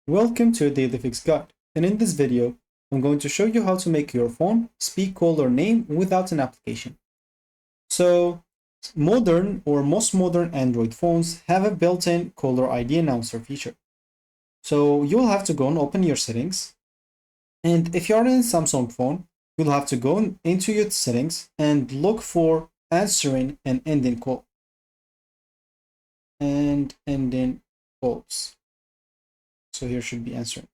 Welcome to a Daily Fix Guide, and in this video, I'm going to show you how to make your phone speak caller name without an application. So, modern or most modern Android phones have a built-in caller ID announcer feature. So you'll have to go and open your settings, and if you're in a Samsung phone, you'll have to go into your settings and look for answering and ending call and ending calls. So here should be answering.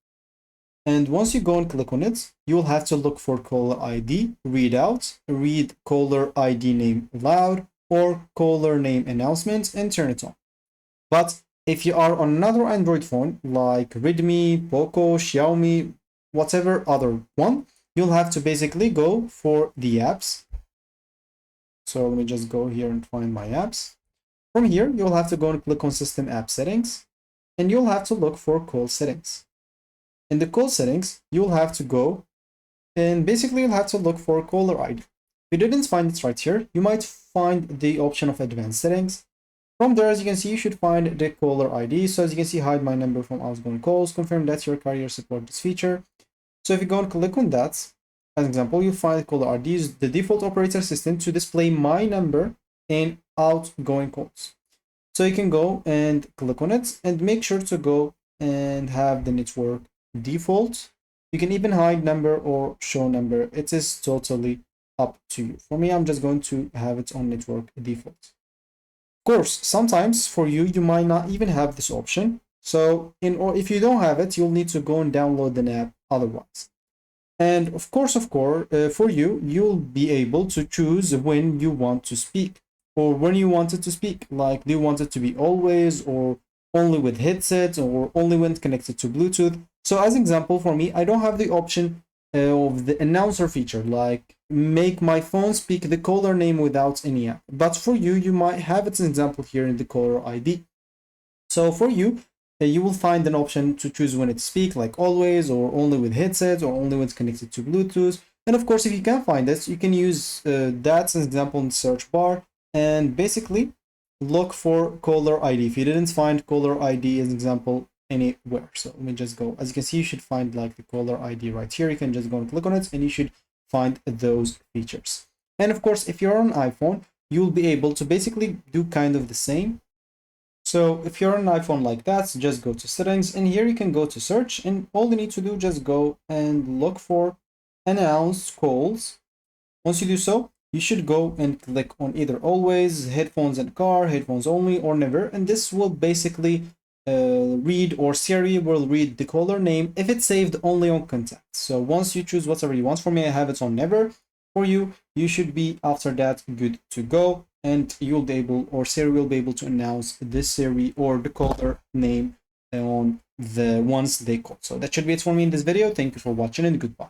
And once you go and click on it, you'll have to look for caller ID, read out, read caller ID name loud, or caller name announcement, and turn it on. But if you are on another Android phone like Redmi, Poco, Xiaomi, whatever other one, you'll have to basically go for the apps. So let me just go here and find my apps. From here, you'll have to go and click on System App Settings, and you'll have to look for Call Settings. In the call settings, you'll have to go and basically you'll have to look for caller ID. If you didn't find it right here, you might find the option of advanced settings. From there, as you can see, you should find the caller ID. So as you can see, hide my number from outgoing calls, confirm that your carrier supports this feature. So if you go and click on that, as an example, you'll find caller ID is the default operator system to display my number in outgoing calls. So you can go and click on it and make sure to go and have the network default. You can even hide number or show number. It is totally up to you. For me, I'm just going to have it on network default. Of course, sometimes for you, you might not even have this option. So if you don't have it, you'll need to go and download the app otherwise. And of course, for you, you'll be able to choose when you want to speak or when you want it to speak. Like, do you want it to be always or only with headset or only when connected to Bluetooth? So as example, for me, I don't have the option of the announcer feature, like make my phone speak the caller name without any app. But for you, you might have it as an example here in the caller ID. So for you, you will find an option to choose when it speak, like always or only with headset or only when it's connected to Bluetooth. And of course, if you can't find this, you can use that as an example in the search bar and basically look for caller ID. If you didn't find caller ID as an example anywhere, so let me just go. As you can see, you should find like the caller ID right here. You can just go and click on it and you should find those features. And of course, if you're on iPhone, you'll be able to basically do kind of the same. So if you're on an iPhone like that, just go to settings and here you can go to search, and all you need to do, just go and look for announce calls. Once you do so, you should go and click on either always, headphones in car, headphones only, or never. And this will basically read, or Siri will read the caller name if it's saved only on contacts. So once you choose whatever you want, for me, I have it on never. For you, you should be after that good to go. And you'll be able, or Siri will be able to announce this Siri or the caller name on the ones they call. So that should be it for me in this video. Thank you for watching and goodbye.